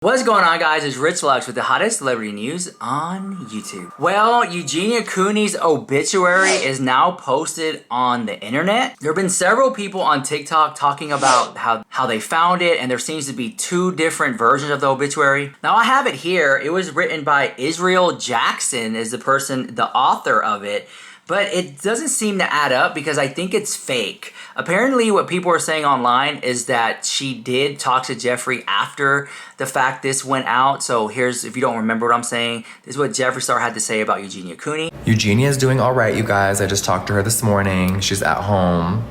What's going on, guys? It's Rich Lux with the hottest celebrity news on YouTube. Well, Eugenia Cooney's obituary is now posted on the internet. There have been several people on TikTok talking about how they found it, and there seems to be two different versions of the obituary. Now, I have it here. It was written by Israel Jackson, is the author of it. But it doesn't seem to add up because I think it's fake. Apparently what people are saying online is that she did talk to Jeffree after the fact this went out. So here's, if you don't remember what I'm saying, this is what Jeffree Star had to say about Eugenia Cooney. Eugenia is doing all right, you guys. I just talked to her this morning. She's at home.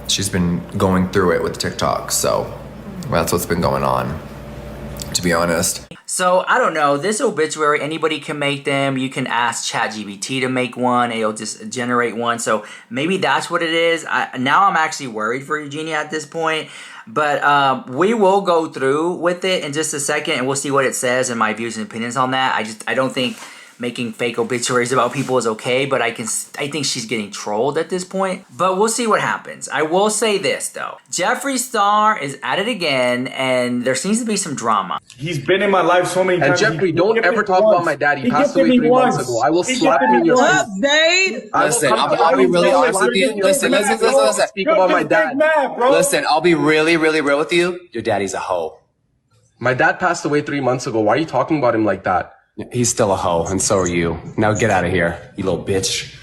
She's been going through it with TikTok. So that's what's been going on, to be honest. So, I don't know, this obituary, anybody can make them. You can ask ChatGPT to make one, it'll just generate one. So, maybe that's what it is. Now I'm actually worried for Eugenia at this point. But we will go through with it in just a second, and we'll see what it says and my views and opinions on that. I don't think making fake obituaries about people is okay, but I think she's getting trolled at this point. But we'll see what happens. I will say this though. Jeffree Star is at it again, and there seems to be some drama. He's been in my life so many times. And Jeffree, don't ever talk about my dad. He passed away 3 months ago. I will slap you in your face. What's up, Dave? Listen, I'll be really honest with you. Listen. Speak about my dad. Listen, I'll be really real with you. Your daddy's a hoe. My dad passed away 3 months ago. Why are you talking about him like that? He's still a hoe, and so are you. Now get out of here, you little bitch.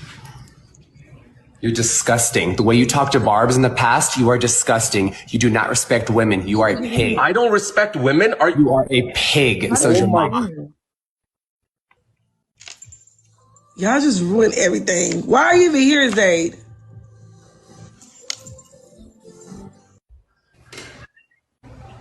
You're disgusting. The way you talk to Barbs in the past, you are disgusting. You do not respect women. You are a pig. I don't respect women. You are a pig, and so is your mama. Y'all just ruined everything. Why are you even here, Zayd?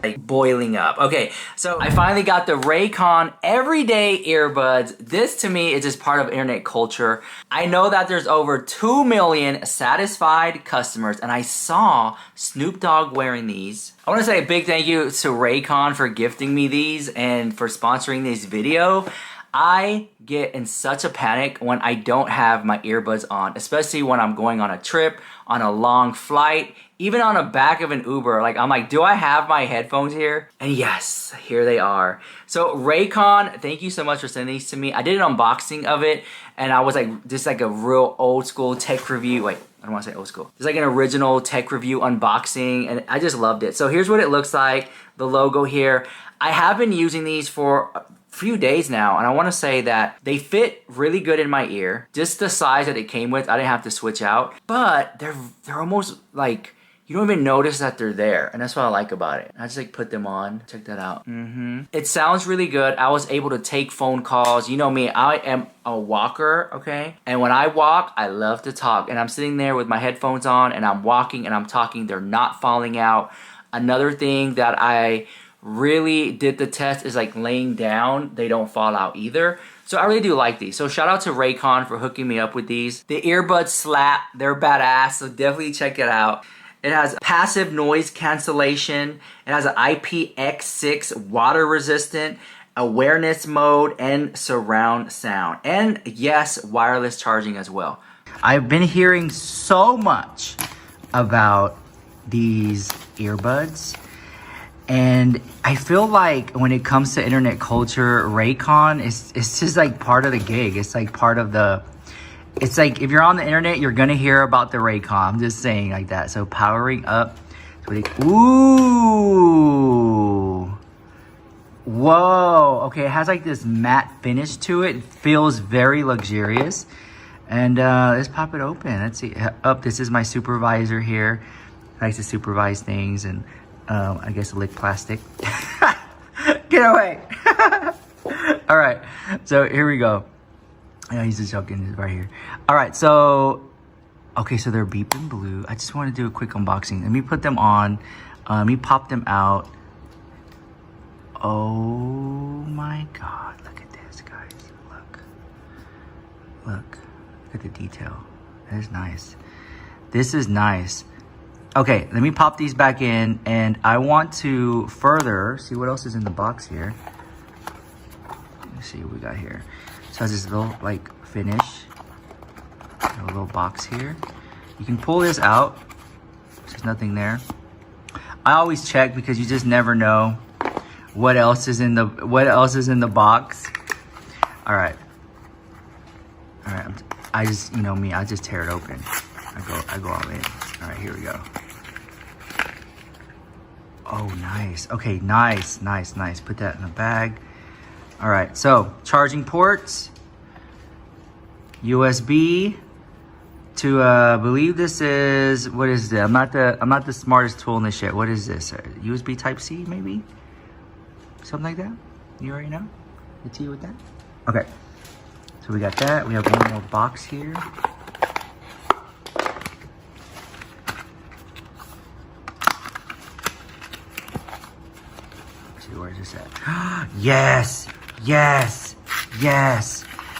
Like boiling up. Okay, so I finally got the Raycon everyday earbuds. This to me is just part of internet culture. I know that there's over 2 million satisfied customers, and I saw Snoop Dogg wearing these. I want to say a big thank you to Raycon for gifting me these and for sponsoring this video. I get in such a panic when I don't have my earbuds on, especially when I'm going on a trip, on a long flight, even on the back of an Uber. Like, I'm like, do I have my headphones here? And yes, here they are. So Raycon, thank you so much for sending these to me. I did an unboxing of it, and I was like, just like a real old school tech review. Wait, I don't want to say old school. It's like an original tech review unboxing, and I just loved it. So here's what it looks like, the logo here. I have been using these for few days now, and I want to say that they fit really good in my ear. Just the size that it came with, I didn't have to switch out, but they're almost like you don't even notice that they're there, and that's what I like about it. I just like put them on. Check that out. It sounds really good. I was able to take phone calls. You know me, I am a walker, okay? And when I walk, I love to talk, and I'm sitting there with my headphones on, and I'm walking and I'm talking. They're not falling out. Another thing that I really did the test is like laying down, they don't fall out either. So I really do like these. So shout out to Raycon for hooking me up with these. The earbuds slap, they're badass, so definitely check it out. It has passive noise cancellation, it has an IPX6 water resistant, awareness mode, and surround sound. And yes, wireless charging as well. I've been hearing so much about these earbuds, and I feel like when it comes to internet culture, Raycon it's just like part of the gig. It's like part of the, it's like if you're on the internet, you're gonna hear about the Raycon. I'm just saying like that. So powering up. Ooh. Whoa. Okay, it has like this matte finish to it. It feels very luxurious. And let's pop it open. Let's see. This is my supervisor here. I like to supervise things, and I guess lick plastic. Get away. All right, so here we go. He's just joking right here. All right, so okay, so they're beeping blue. I just want to do a quick unboxing. Let me put them on. Let me pop them out. Oh my God, look at this, guys. Look at the detail. That is nice. This is nice. Okay, let me pop these back in, and I want to further see what else is in the box here. Let's see what we got here. So it has this little like finish, a little box here. You can pull this out. There's nothing there. I always check because you just never know what else is in the box. All right. I just, you know me, I just tear it open. I go all in. All right, here we go. Oh, nice. Okay, nice. Put that in the bag. All right, so charging ports, USB to I believe this is, what is this? I'm not the smartest tool in this shit. What is this? USB Type C maybe? Something like that? You already know? The T with that? Okay. So we got that. We have one more box here. Let's see, where is this at? Yes!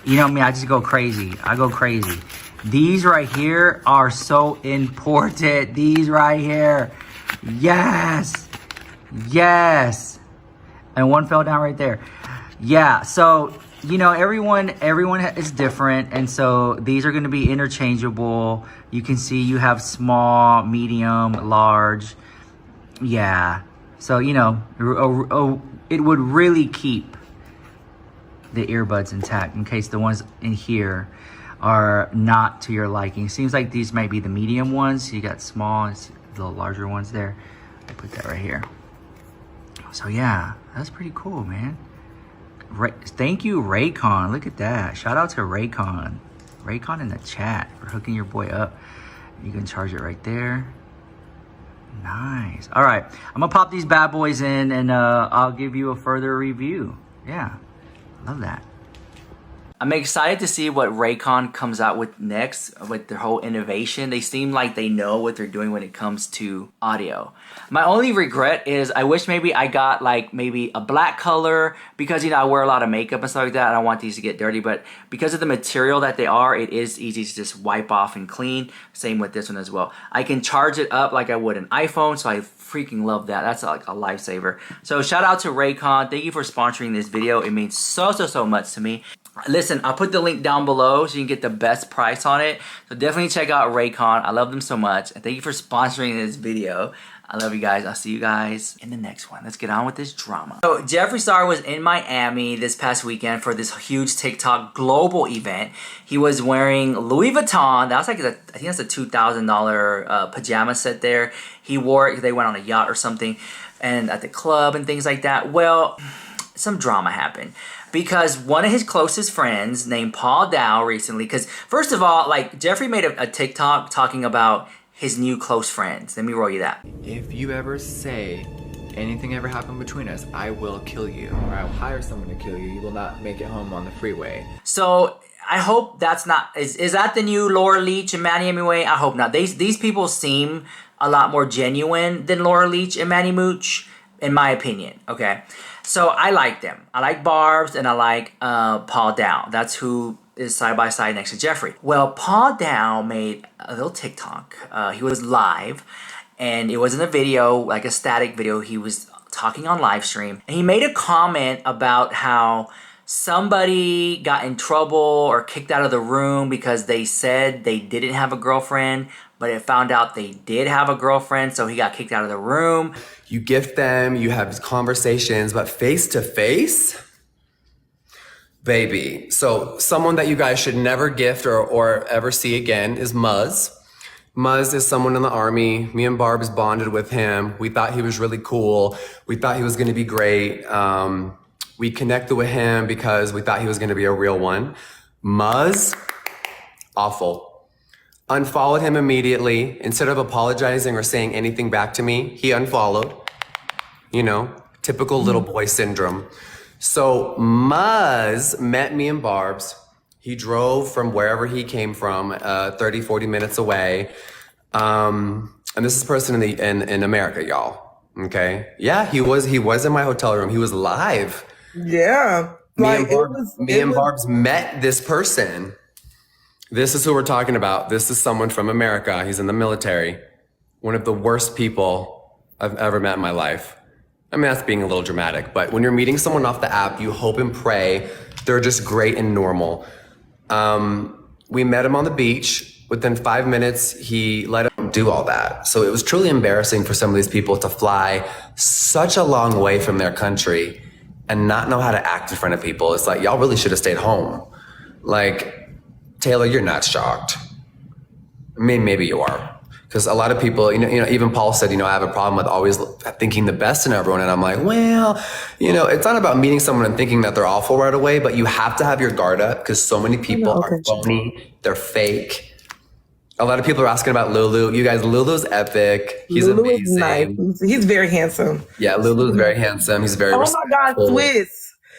You know me, I just go crazy. I go crazy. These right here are so important. These right here. Yes! And one fell down right there. Yeah, so, you know, everyone is different, and so these are going to be interchangeable. You can see you have small, medium, large. Yeah, so, you know, it would really keep the earbuds intact in case the ones in here are not to your liking. Seems like these might be the medium ones. So you got small and the larger ones there. I put that right here. So yeah, that's pretty cool, man. Thank you, Raycon. Look at that. Shout out to Raycon. Raycon in the chat for hooking your boy up. You can charge it right there. Nice. All right, I'm gonna pop these bad boys in, and I'll give you a further review. Yeah, love that. I'm excited to see what Raycon comes out with next with their whole innovation. They seem like they know what they're doing when it comes to audio. My only regret is I wish maybe I got like maybe a black color, because, you know, I wear a lot of makeup and stuff like that. I don't want these to get dirty, but because of the material that they are, it is easy to just wipe off and clean. Same with this one as well. I can charge it up like I would an iPhone, so I freaking love that. That's like a lifesaver. So shout out to Raycon. Thank you for sponsoring this video. It means so much to me. Listen, I'll put the link down below so you can get the best price on it. So definitely check out Raycon. I love them so much. And thank you for sponsoring this video. I love you guys. I'll see you guys in the next one. Let's get on with this drama. So Jeffree Star was in Miami this past weekend for this huge TikTok global event. He was wearing Louis Vuitton. That was like, I think that's a $2,000 pajama set there. He wore it because they went on a yacht or something, and at the club and things like that. Well, some drama happened. Because one of his closest friends named Paul Dow recently, because first of all, like, Jeffree made a TikTok talking about his new close friends. Let me roll you that. If you ever say anything ever happened between us, I will kill you, or I will hire someone to kill you. You will not make it home on the freeway. So I hope that's not, is that the new Laura Leech and Manny Mooch? I hope not. These people seem a lot more genuine than Laura Leech and Manny Mooch, in my opinion, okay? So I like them. I like Barb's and I like Paul Dow. That's who is side by side next to Jeffree. Well, Paul Dow made a little TikTok. He was live, and it wasn't a video, like a static video. He was talking on live stream, and he made a comment about how somebody got in trouble or kicked out of the room because they said they didn't have a girlfriend, but it found out they did have a girlfriend, so he got kicked out of the room. You gift them, you have conversations, but face to face, baby. So someone that you guys should never gift or ever see again is Muzz. Muzz is someone in the army. Me and Barb's bonded with him. We thought he was really cool. We thought he was gonna be great. We connected with him because we thought he was gonna be a real one. Muzz, awful. Unfollowed him immediately. Instead of apologizing or saying anything back to me, he unfollowed. You know, typical little boy syndrome. So Muzz met me and Barb's. He drove from wherever he came from, 30, 40 minutes away. And this is a person in America, y'all. Okay? Yeah, he was in my hotel room. He was live. Yeah. Me and Barb's met this person. This is who we're talking about. This is someone from America. He's in the military. One of the worst people I've ever met in my life. I mean, that's being a little dramatic, but when you're meeting someone off the app, you hope and pray they're just great and normal. We met him on the beach. Within 5 minutes, he let him don't do all that. So it was truly embarrassing for some of these people to fly such a long way from their country and not know how to act in front of people. It's like, y'all really should have stayed home. Like, Taylor, you're not shocked. I mean, maybe you are. Because a lot of people, even Paul said, I have a problem with always thinking the best in everyone. And I'm like, well, it's not about meeting someone and thinking that they're awful right away, but you have to have your guard up because so many people are phony. They're fake. A lot of people are asking about Lulu. You guys, Lulu's epic. He's Lulu amazing. is nice. He's very handsome. Yeah, Lulu's very handsome. He's very respectful. Oh my God, Swiss.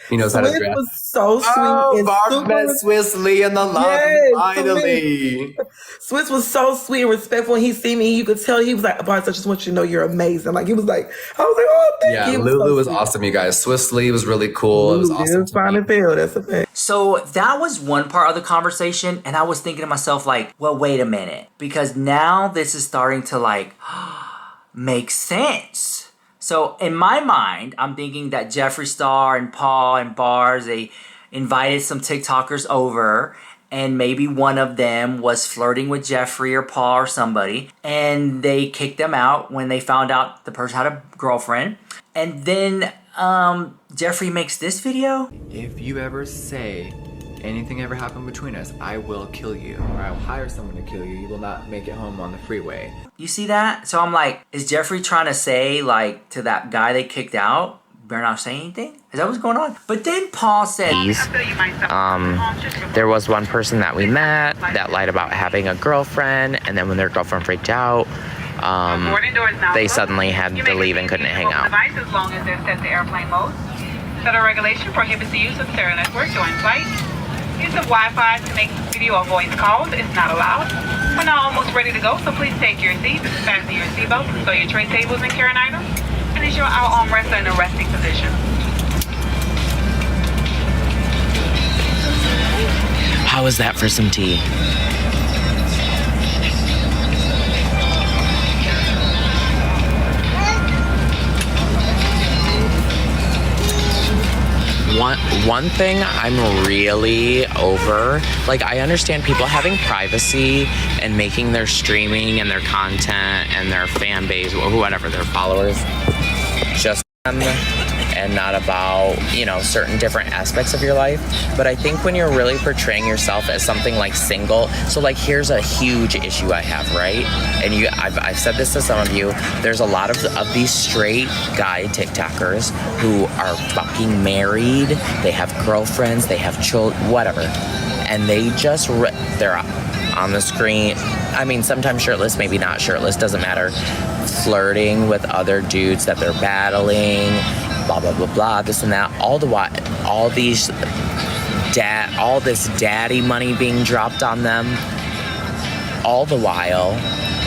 He knows how to dress. Was so sweet. Oh, Barb met Swiss Lee in the lobby, finally. Swiss was so sweet and respectful. He see me, you could tell he was like, Barb, I just want you to know you're amazing. Like, he was like, I was like, oh, thank you. Yeah, Lulu was awesome, you guys. Swiss Lee was really cool. It was awesome. It was fine and fair. That's a fact. So that was one part of the conversation, and I was thinking to myself, like, well, wait a minute. Because now this is starting to, like, make sense. So in my mind, I'm thinking that Jeffree Star and Paul and Bars, they invited some TikTokers over, and maybe one of them was flirting with Jeffree or Paul or somebody, and they kicked them out when they found out the person had a girlfriend. And then Jeffree makes this video. If you ever say anything ever happened between us, I will kill you, or I will hire someone to kill you. You will not make it home on the freeway. You see that? So I'm like, is Jeffree trying to say, like, to that guy they kicked out, better not say anything? Is that what's going on? But then Paul said, there was one person that we met that lied about having a girlfriend, and then when their girlfriend freaked out, they suddenly had to leave and couldn't hang out. As long as they're set to airplane mode. Federal regulation prohibits the use of cellular network during flight. Use of Wi-Fi to make video or voice calls is not allowed. We're now almost ready to go, so please take your seats, fasten your seatbelts, stow your tray tables and carrying items, and ensure our armrests are in a resting position. How is that for some tea? One thing I'm really over, like, I understand people having privacy and making their streaming and their content and their fan base, or whatever, their followers, just them and not about, certain different aspects of your life. But I think when you're really portraying yourself as something like single, so like here's a huge issue I have, right? And I've said this to some of you, there's a lot of these straight guy TikTokers who are fucking married, they have girlfriends, they have children, whatever. And they just, they're on the screen, I mean, sometimes shirtless, maybe not shirtless, doesn't matter, flirting with other dudes that they're battling, blah, blah, blah, blah, this and that, all this daddy money being dropped on them, all the while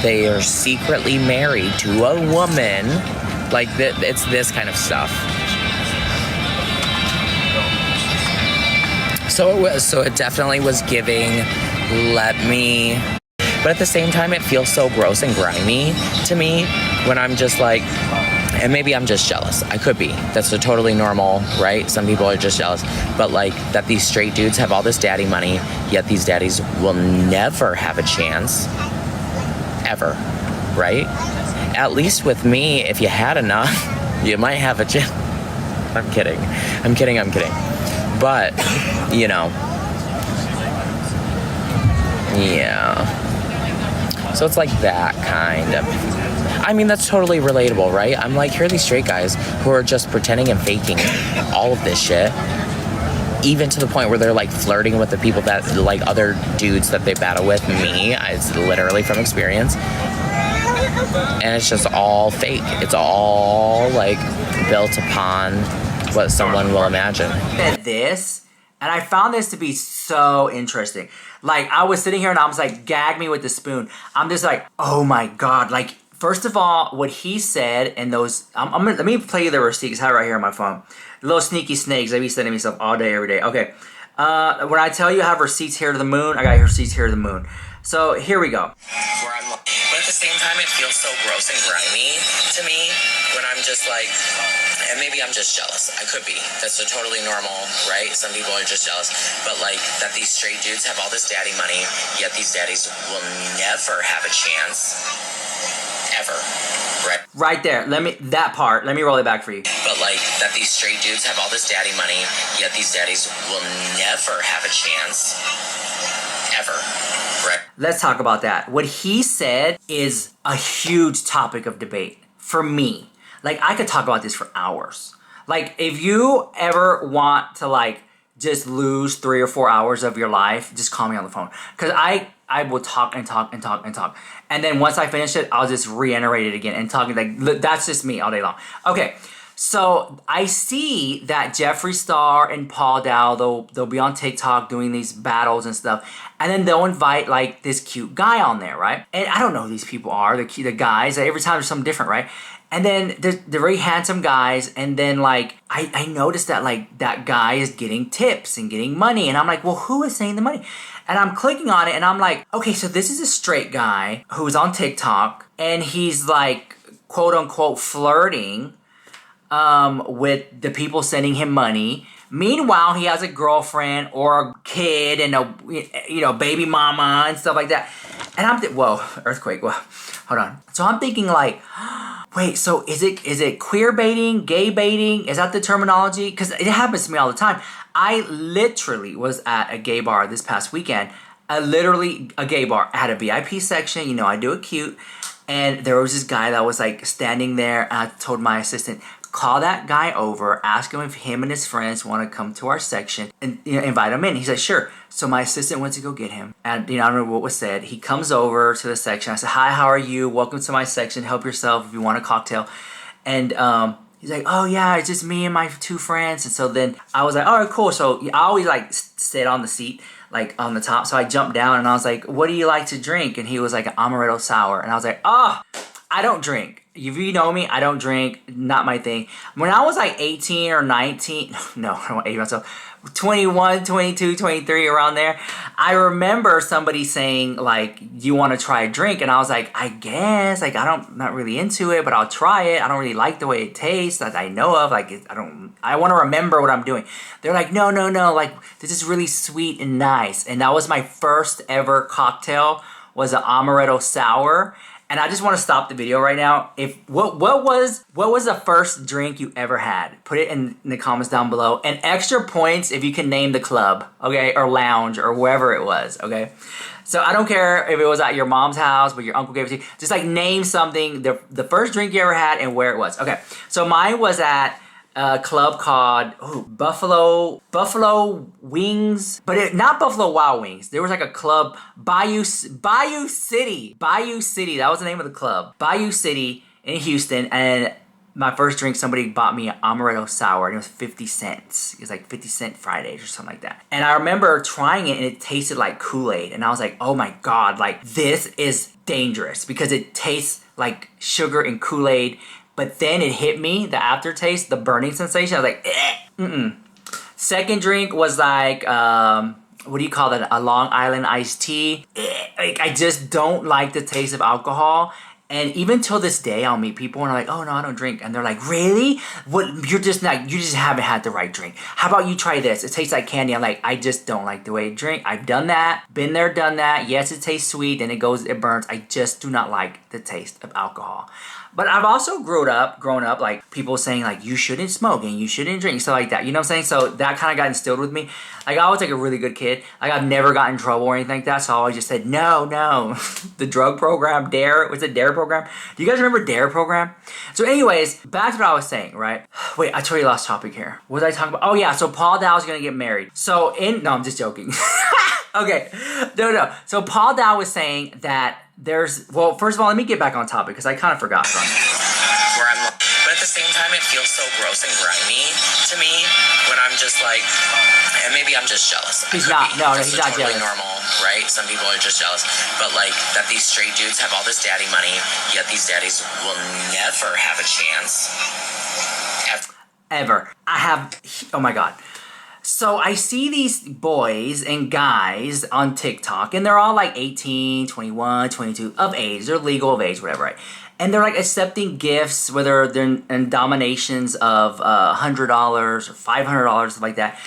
they are secretly married to a woman. Like, it's this kind of stuff. So it definitely was giving, but at the same time, it feels so gross and grimy to me when I'm just like, and maybe I'm just jealous. I could be. That's a totally normal, right? Some people are just jealous. But like, that these straight dudes have all this daddy money, yet these daddies will never have a chance. Ever. Right? At least with me, if you had enough, you might have a chance. I'm kidding. But, yeah. So it's like that kind of. I mean, that's totally relatable, right? I'm like, here are these straight guys who are just pretending and faking all of this shit, even to the point where they're like flirting with the people that, like, other dudes that they battle with. Me, it's literally from experience. And it's just all fake. It's all like built upon what someone will imagine. This, and I found this to be so interesting. Like, I was sitting here and I was like, gag me with the spoon. I'm just like, oh my God. Like, first of all, what he said and those, let me play you the receipt. I have it right here on my phone. Little sneaky snakes. I be sending me stuff all day, every day. Okay. When I tell you I have receipts here to the moon, I got receipts here to the moon. So here we go. But at the same time, it feels so gross and grimy to me when I'm just like, And maybe I'm just jealous. I could be. That's a totally normal, right? Some people are just jealous. But like that these straight dudes have all this daddy money, yet these daddies will never have a chance. Ever. Right? Right there. Let me roll it back for you. But like that these straight dudes have all this daddy money, yet these daddies will never have a chance. Ever. Right? Let's talk about that. What he said is a huge topic of debate for me. Like, I could talk about this for hours. Like, if you ever want to, like, just lose 3 or 4 hours of your life, just call me on the phone. Because I will talk and talk and talk and talk. And then once I finish it, I'll just reiterate it again and talk. Like, that's just me all day long. Okay, so I see that Jeffree Star and Paul Dow, they'll be on TikTok doing these battles and stuff. And then they'll invite, like, this cute guy on there, right? And I don't know who these people are, the guys. Every time there's something different, right? And then they're very handsome guys, and then like I noticed that like that guy is getting tips and getting money, and I'm like, well, who is saying the money? And I'm clicking on it, and I'm like, okay, so this is a straight guy who's on TikTok, and he's like quote unquote flirting with the people sending him money. Meanwhile, he has a girlfriend or a kid and a baby mama and stuff like that. And I'm whoa, earthquake. Whoa, hold on. So I'm thinking like, wait, so is it queer baiting, gay baiting? Is that the terminology? Because it happens to me all the time. I literally was at a gay bar this past weekend. Literally a gay bar. I had a VIP section. You know, I do it cute. And there was this guy that was like standing there. And I told my assistant, call that guy over, ask him if him and his friends want to come to our section and invite him in. He said, sure. So my assistant went to go get him. And I don't remember what was said. He comes over to the section. I said, hi, how are you? Welcome to my section. Help yourself if you want a cocktail. And he's like, oh yeah, it's just me and my 2 friends. And so then I was like, all right, cool. So I always like sit on the seat, like on the top. So I jumped down and I was like, what do you like to drink? And he was like an amaretto sour. And I was like, oh, I don't drink. If you know me, I don't drink. Not my thing. When I was like 18 or 19, no, I don't want to age myself. 21, 22, 23, around there. I remember somebody saying like, you want to try a drink? And I was like, I guess. Like, not really into it, but I'll try it. I don't really like the way it tastes that I know of. Like, I want to remember what I'm doing. They're like, no. Like, this is really sweet and nice. And that was my first ever cocktail, was an amaretto sour. And I just want to stop the video right now. What was the first drink you ever had? Put it in the comments down below. And extra points if you can name the club, okay? Or lounge or wherever it was, okay? So I don't care if it was at your mom's house, but your uncle gave it to you. Just like name something, the first drink you ever had and where it was. Okay, so mine was at a club called Buffalo Wings, but not Buffalo Wild Wings. There was like a club, Bayou City. That was the name of the club. Bayou City in Houston. And my first drink, somebody bought me an amaretto sour, and it was 50 cents. It was like 50-cent Fridays or something like that. And I remember trying it, and it tasted like Kool-Aid. And I was like, oh my God, like this is dangerous because it tastes like sugar and Kool-Aid. But then it hit me, the aftertaste, the burning sensation. I was like, Second drink was like, what do you call that? A Long Island iced tea. Like, I just don't like the taste of alcohol. And even till this day, I'll meet people and I'm like, oh no, I don't drink. And they're like, really? What? You just haven't had the right drink. How about you try this? It tastes like candy. I'm like, I just don't like the way it drink. I've done that, been there, done that. Yes, it tastes sweet and it burns. I just do not like the taste of alcohol. But I've also grown up like people saying like you shouldn't smoke and you shouldn't drink, stuff like that. You know what I'm saying? So that kind of got instilled with me. Like I was like a really good kid. Like I've never gotten in trouble or anything like that. So I always just said no. The drug program, DARE, was it DARE program? Do you guys remember DARE program? So anyways, back to what I was saying, right? Wait, I totally lost topic here. What was I talking about? Oh yeah, so Paul Dow is gonna get married. No, I'm just joking. Okay, no. So Paul Dow was saying that well, first of all, let me get back on topic because I kind of forgot. But at the same time, it feels so gross and grimy to me when I'm just like, and maybe I'm just jealous. He's not. No, he's not totally jealous. Normal, right? Some people are just jealous. But like that these straight dudes have all this daddy money, yet these daddies will never have a chance. Ever. Oh my God. So I see these boys and guys on TikTok, and they're all like 18, 21, 22 of age. They're legal of age, whatever, right? And they're like accepting gifts, whether they're in dominations of $100 or $500, stuff like that.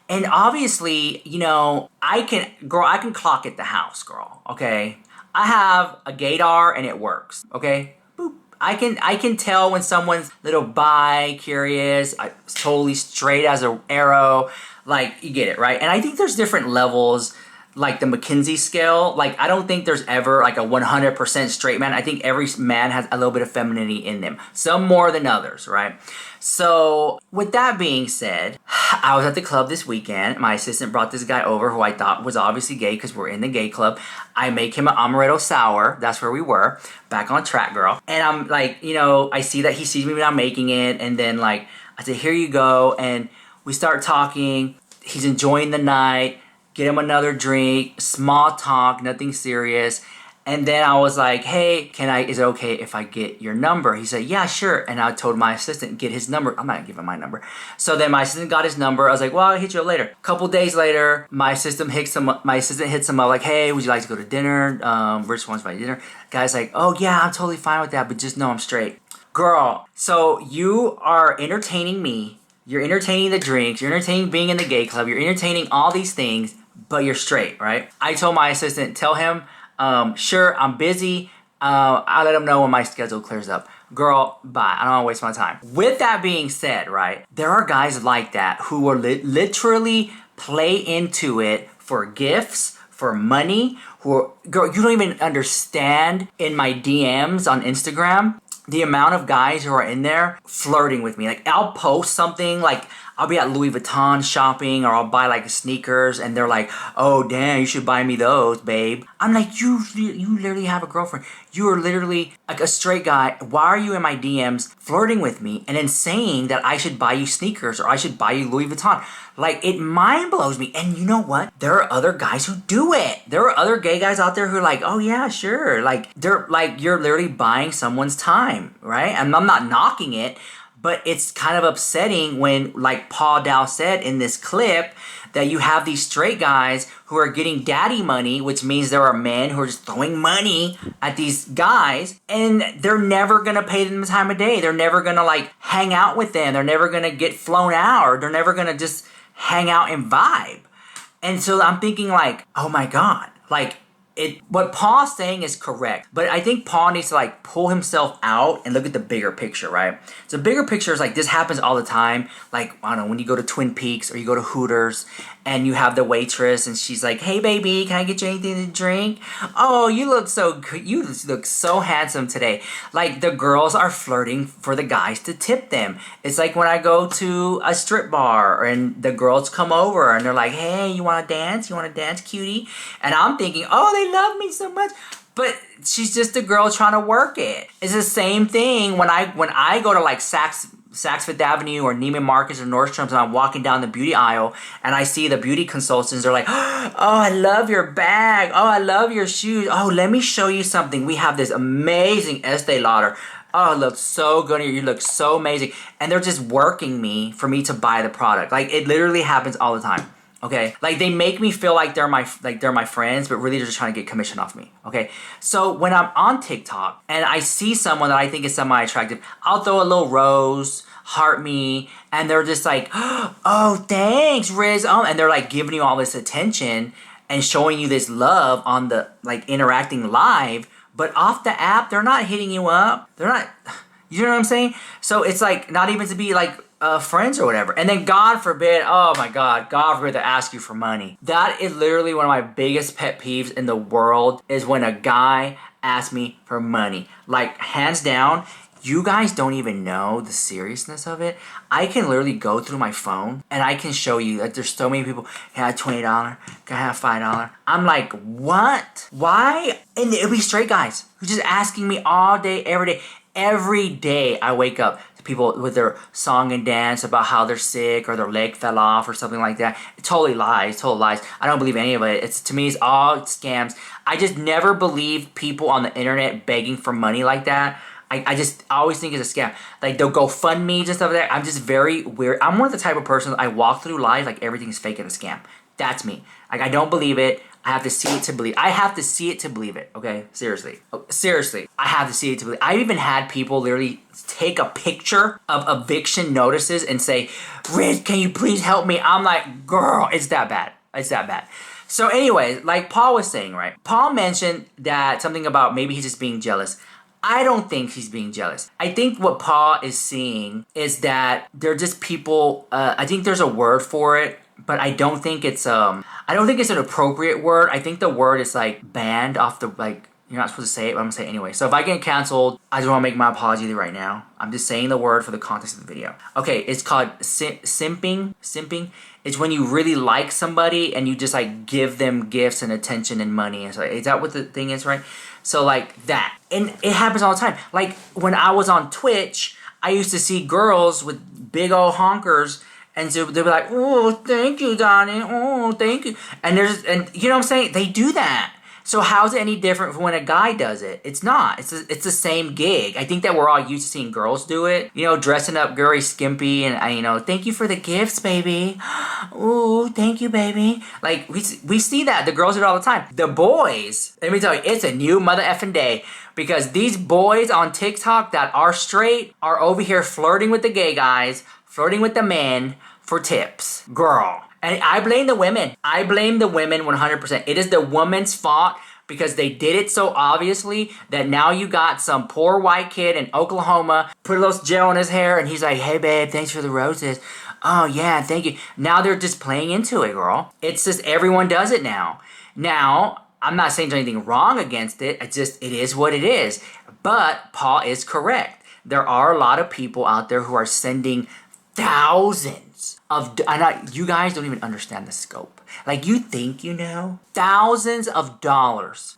And obviously, you know, I can clock at the house, girl, okay? I have a gaydar and it works, okay? Boop. I can tell when someone's a little bi-curious, totally straight as an arrow, like, you get it, right? And I think there's different levels, like the McKinsey scale. Like, I don't think there's ever like a 100% straight man. I think every man has a little bit of femininity in them, some more than others, right? So with that being said, I was at the club this weekend. My assistant brought this guy over who I thought was obviously gay because we're in the gay club. I make him an amaretto sour. That's where we were. Back on track, girl. And I'm like, you know, I see that he sees me when I'm making it. And then like, I say, here you go. And we start talking. He's enjoying the night. Get him another drink. Small talk, nothing serious. And then I was like, hey, is it okay if I get your number? He said, yeah, sure. And I told my assistant, get his number. I'm not gonna give him my number. So then my assistant got his number. I was like, well, I'll hit you up later. A couple days later, my assistant hits him up like, hey, would you like to go to dinner? Rich wants my dinner. Guy's like, oh yeah, I'm totally fine with that, but just know I'm straight. Girl, so you are entertaining me. You're entertaining the drinks. You're entertaining being in the gay club. You're entertaining all these things, but you're straight, right? I told my assistant, tell him, sure, I'm busy. I'll let him know when my schedule clears up. Girl, bye. I don't want to waste my time. With that being said, right, there are guys like that who will literally play into it for gifts, for money, girl, you don't even understand in my DMs on Instagram the amount of guys who are in there flirting with me. Like, I'll post something, like, I'll be at Louis Vuitton shopping, or I'll buy, like, sneakers, and they're like, oh, damn, you should buy me those, babe. I'm like, you literally have a girlfriend. You are literally, like, a straight guy. Why are you in my DMs flirting with me and then saying that I should buy you sneakers or I should buy you Louis Vuitton? Like, it mind blows me. And you know what? There are other guys who do it. There are other gay guys out there who are like, oh yeah, sure. Like, they're like, you're literally buying someone's time, right? And I'm not knocking it, but it's kind of upsetting when, like Paul Dow said in this clip, that you have these straight guys who are getting daddy money, which means there are men who are just throwing money at these guys, and they're never gonna pay them the time of day. They're never gonna like hang out with them. They're never gonna get flown out, or they're never gonna just hang out and vibe. And so I'm thinking like, oh my God, like, what Paul's saying is correct, but I think Paul needs to like pull himself out and look at the bigger picture, right? So the bigger picture is like, this happens all the time. Like, I don't know, when you go to Twin Peaks or you go to Hooters and you have the waitress and she's like, hey baby, can I get you anything to drink? Oh, you look so good. You look so handsome today. Like, the girls are flirting for the guys to tip them. It's like when I go to a strip bar and the girls come over and they're like, hey, you want to dance? You want to dance, cutie? And I'm thinking, oh, they love me so much. But she's just a girl trying to work it. It's the same thing when I go to like Saks Fifth Avenue or Neiman Marcus or Nordstrom's and I'm walking down the beauty aisle and I see the beauty consultants. They're like, oh, I love your bag. Oh, I love your shoes. Oh, let me show you something. We have this amazing Estee Lauder. Oh, it looks so good. You look so amazing. And they're just working me for me to buy the product. Like, it literally happens all the time. Okay, like, they make me feel like they're my friends, but really they're just trying to get commission off me. Okay, so when I'm on TikTok and I see someone that I think is semi-attractive, I'll throw a little rose, heart me, and they're just like, oh, thanks, Riz. Oh, and they're like giving you all this attention and showing you this love on the, like, interacting live, but off the app, they're not hitting you up. They're not, you know what I'm saying? So it's like, not even to be like, friends or whatever. And then God forbid, oh my God, God forbid to ask you for money. That is literally one of my biggest pet peeves in the world, is when a guy asks me for money. Like, hands down, you guys don't even know the seriousness of it. I can literally go through my phone and I can show you that there's so many people, can I have $20? Can I have $5? I'm like, what? Why? And it'll be straight guys who just asking me all day, every day. Every day I wake up, people with their song and dance about how they're sick or their leg fell off or something like that. It totally lies, total lies. I don't believe any of it. To me, it's all scams. I just never believe people on the internet begging for money like that. I always think it's a scam. Like, they'll go fund me and stuff like that. I'm just very weird. I'm one of the type of person, I walk through life like everything's fake and a scam. That's me. Like, I don't believe it. I have to see it to believe. I have to see it to believe it. Okay, seriously, seriously, I have to see it to believe. I even had people literally take a picture of eviction notices and say, "Riz, can you please help me?" I'm like, girl, it's that bad. It's that bad. So anyway, like Paul was saying, right? Paul mentioned that something about maybe he's just being jealous. I don't think he's being jealous. I think what Paul is seeing is that they're just people, I think there's a word for it, but I don't think it's an appropriate word. I think the word is like banned off the, like, you're not supposed to say it, but I'm gonna say it anyway. So if I get canceled, I just wanna make my apology right now. I'm just saying the word for the context of the video. Okay, it's called simping. Simping is when you really like somebody and you just like give them gifts and attention and money. And so is that what the thing is, right? So like that. And it happens all the time. Like when I was on Twitch, I used to see girls with big old honkers, and so they'd be like, "Oh, thank you, Donnie. Oh, thank you." And you know what I'm saying? They do that. So how's it any different from when a guy does it? It's not. It's the same gig. I think that we're all used to seeing girls do it. You know, dressing up very skimpy and, you know, thank you for the gifts, baby. Ooh, thank you, baby. Like, we see that. The girls do it all the time. The boys, let me tell you, it's a new mother effing day. Because these boys on TikTok that are straight are over here flirting with the gay guys, flirting with the men for tips. Girl. And I blame the women. I blame the women 100%. It is the woman's fault because they did it so obviously that now you got some poor white kid in Oklahoma, put a little gel in his hair, and he's like, "Hey, babe, thanks for the roses." "Oh, yeah, thank you." Now they're just playing into it, girl. It's just everyone does it now. Now, I'm not saying there's anything wrong against it. It is what it is. But Paul is correct. There are a lot of people out there who are sending thousands of, you guys don't even understand the scope. Like, you think you know? Thousands of dollars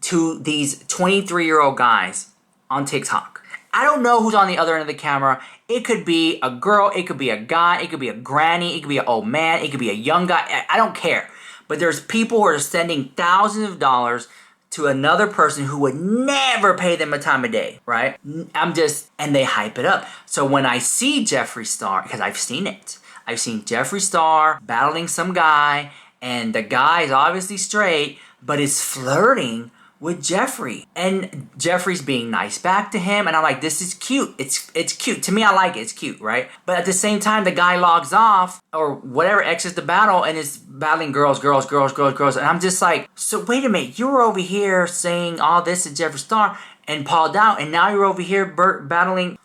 to these 23-year-old guys on TikTok. I don't know who's on the other end of the camera. It could be a girl, it could be a guy, it could be a granny, it could be an old man, it could be a young guy. I don't care. But there's people who are sending thousands of dollars to another person who would never pay them a time of day, right? And they hype it up. So when I see Jeffree Star, because I've seen it, I've seen Jeffree Star battling some guy, and the guy is obviously straight, but is flirting with Jeffree. And Jeffree's being nice back to him, and I'm like, this is cute. It's cute. To me, I like it. It's cute, right? But at the same time, the guy logs off, or whatever, exits the battle, and is battling girls. And I'm just like, so wait a minute. You were over here saying all this to Jeffree Star and Paul Dow, and now you're over here battling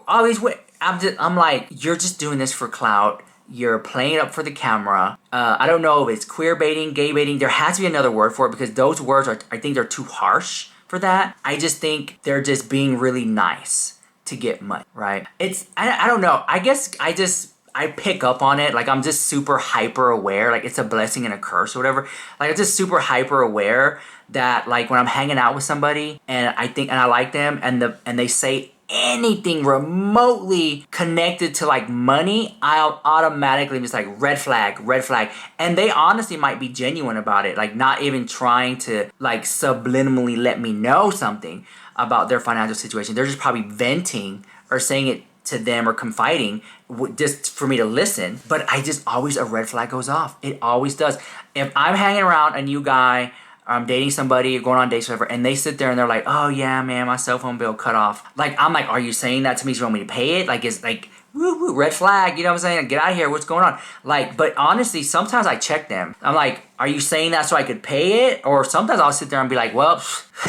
all these ways. I'm like, you're just doing this for clout. You're playing it up for the camera. I don't know if it's queer baiting, gay baiting. There has to be another word for it because those words I think they're too harsh for that. I just think they're just being really nice to get money, right? I don't know. I guess I pick up on it. Like, I'm just super hyper aware. Like, it's a blessing and a curse or whatever. Like, I'm just super hyper aware that, like, when I'm hanging out with somebody and I like them and they say anything remotely connected to like money, I'll automatically just like red flag. And they honestly might be genuine about it, like not even trying to like subliminally let me know something about their financial situation. They're just probably venting or saying it to them or confiding just for me to listen. But a red flag goes off. It always does. If I'm hanging around a new guy, I'm dating somebody, going on dates, whatever, and they sit there and they're like, "Oh yeah, man, my cell phone bill cut off." Like, I'm like, are you saying that to me? Do you want me to pay it? Like, it's like, woo, red flag, you know what I'm saying? Get out of here, what's going on? Like, but honestly, sometimes I check them. I'm like, are you saying that so I could pay it? Or sometimes I'll sit there and be like, well,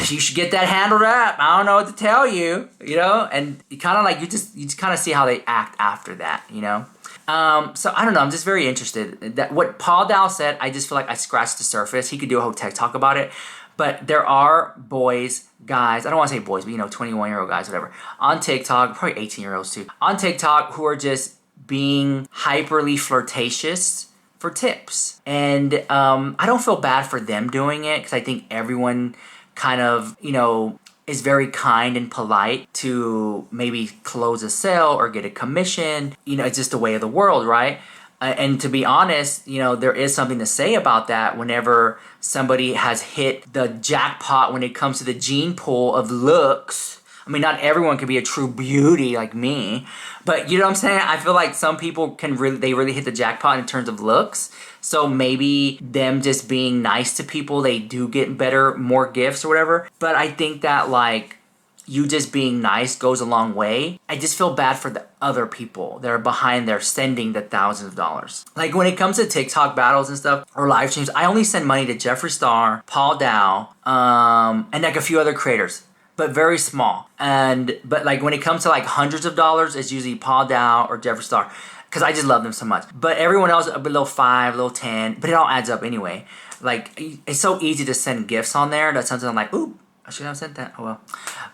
you should get that handled up. I don't know what to tell you, you know? And you kind of like, you just kind of see how they act after that, you know? So I don't know, I'm just very interested. That what Paul Dow said, I just feel like I scratched the surface. He could do a whole tech talk about it. But there are boys, guys, I don't want to say boys, but you know, 21-year-old guys, whatever, on TikTok, probably 18-year-olds too, on TikTok who are just being hyperly flirtatious for tips. And I don't feel bad for them doing it because I think everyone kind of, you know, is very kind and polite to maybe close a sale or get a commission. You know, it's just the way of the world, right? And to be honest, you know, there is something to say about that whenever somebody has hit the jackpot when it comes to the gene pool of looks, I mean, not everyone can be a true beauty like me, but you know what I'm saying? I feel like some people can really hit the jackpot in terms of looks. So maybe them just being nice to people, they do get better, more gifts or whatever. But I think that like you just being nice goes a long way. I just feel bad for the other people that are behind there sending the thousands of dollars. Like when it comes to TikTok battles and stuff or live streams, I only send money to Jeffree Star, Paul Dow, and like a few other creators, but very small. But like when it comes to like hundreds of dollars, it's usually Paul Dow or Jeffree Star, because I just love them so much. But everyone else, a little 5, a little 10, but it all adds up anyway. Like it's so easy to send gifts on there. That's something I'm like, ooh, I should have sent that. Oh well.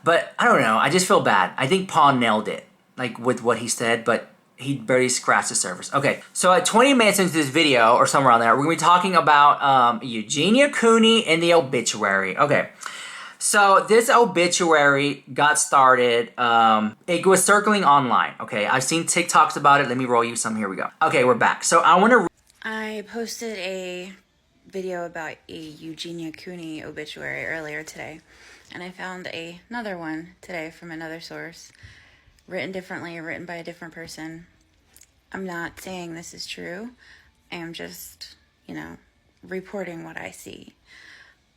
But I don't know. I just feel bad. I think Paul nailed it, like with what he said, but he barely scratched the surface. Okay, so at 20 minutes into this video, or somewhere around there, we're gonna be talking about Eugenia Cooney and the obituary. Okay, so this obituary got started. It was circling online. Okay, I've seen TikToks about it. Let me roll you some. Here we go. Okay, we're back. So I posted a video about a Eugenia Cooney obituary earlier today, and I found another one today from another source, written differently, written by a different person. I'm not saying this is true. I am just, reporting what I see.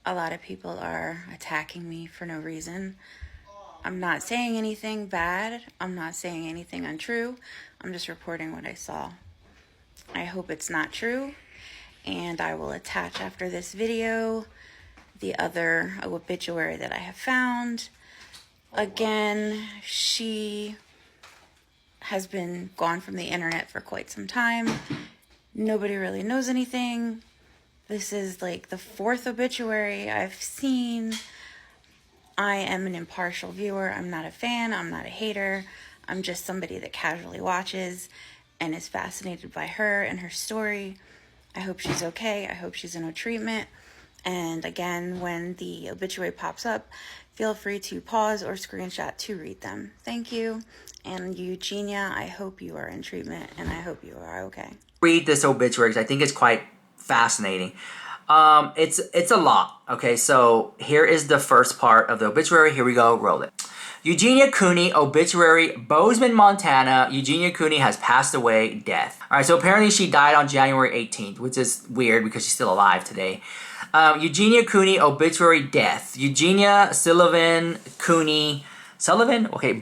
A lot of people are attacking me for no reason. I'm not saying anything bad. I'm not saying anything untrue. I'm just reporting what I saw. I hope it's not true, and I will attach after this video the other obituary that I have found. Again, she has been gone from the internet for quite some time. Nobody really knows anything. This is like the 4th obituary I've seen. I am an impartial viewer. I'm not a fan. I'm not a hater. I'm just somebody that casually watches and is fascinated by her and her story. I hope she's okay. I hope she's in her treatment. And again, when the obituary pops up, feel free to pause or screenshot to read them. Thank you. And Eugenia, I hope you are in treatment, and I hope you are okay. Read this obituary because I think it's quite fascinating. It's a lot. Okay, so here is the first part of the obituary. Here we go. Roll it. Eugenia Cooney, obituary, Bozeman, Montana. Eugenia Cooney has passed away, death. All right, so apparently she died on January 18th, which is weird because she's still alive today. Eugenia Cooney, obituary, death. Eugenia Sullivan Cooney,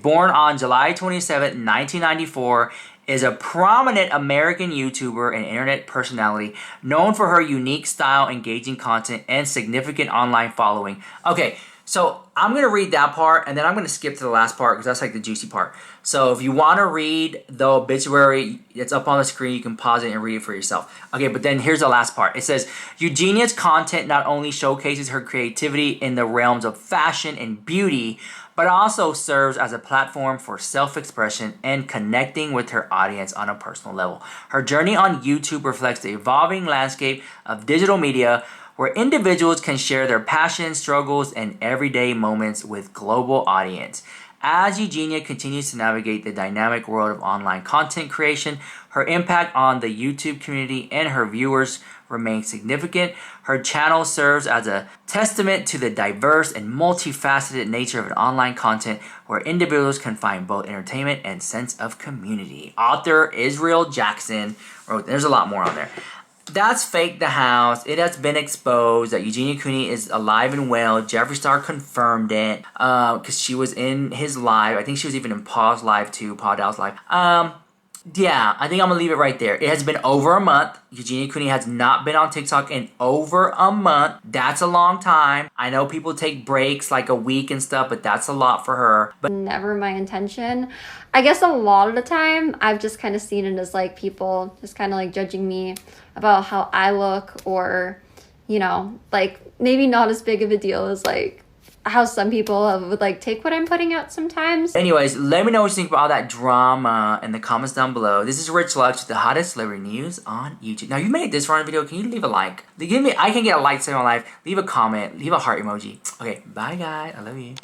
born on July 27, 1994, is a prominent American YouTuber and internet personality known for her unique style, engaging content, and significant online following. Okay, so I'm going to read that part, and then I'm going to skip to the last part because that's like the juicy part. So if you want to read the obituary, it's up on the screen. You can pause it and read it for yourself. Okay, but then here's the last part. It says, Eugenia's content not only showcases her creativity in the realms of fashion and beauty, but also serves as a platform for self-expression and connecting with her audience on a personal level. Her journey on YouTube reflects the evolving landscape of digital media, where individuals can share their passions, struggles, and everyday moments with global audience. As Eugenia continues to navigate the dynamic world of online content creation, her impact on the YouTube community and her viewers remains significant. Her channel serves as a testament to the diverse and multifaceted nature of an online content where individuals can find both entertainment and sense of community. Author Israel Jackson wrote, there's a lot more on there. That's Fake the House. It has been exposed that Eugenia Cooney is alive and well. Jeffree Star confirmed it because she was in his live. I think she was even in Paul's live too, Paul Dow's live. Yeah, I think I'm going to leave it right there. It has been over a month. Eugenia Cooney has not been on TikTok in over a month. That's a long time. I know people take breaks like a week and stuff, but that's a lot for her. But never my intention. I guess a lot of the time, I've just kind of seen it as like people just kind of like judging me about how I look, or, like maybe not as big of a deal as like how some people would like take what I'm putting out sometimes. Anyways, let me know what you think about all that drama in the comments down below. This is Rich Lux with the hottest celebrity news on YouTube. Now, you made it this far in the video. Can you leave a like? I can get a like to save my life. Leave a comment. Leave a heart emoji. Okay, bye guys. I love you.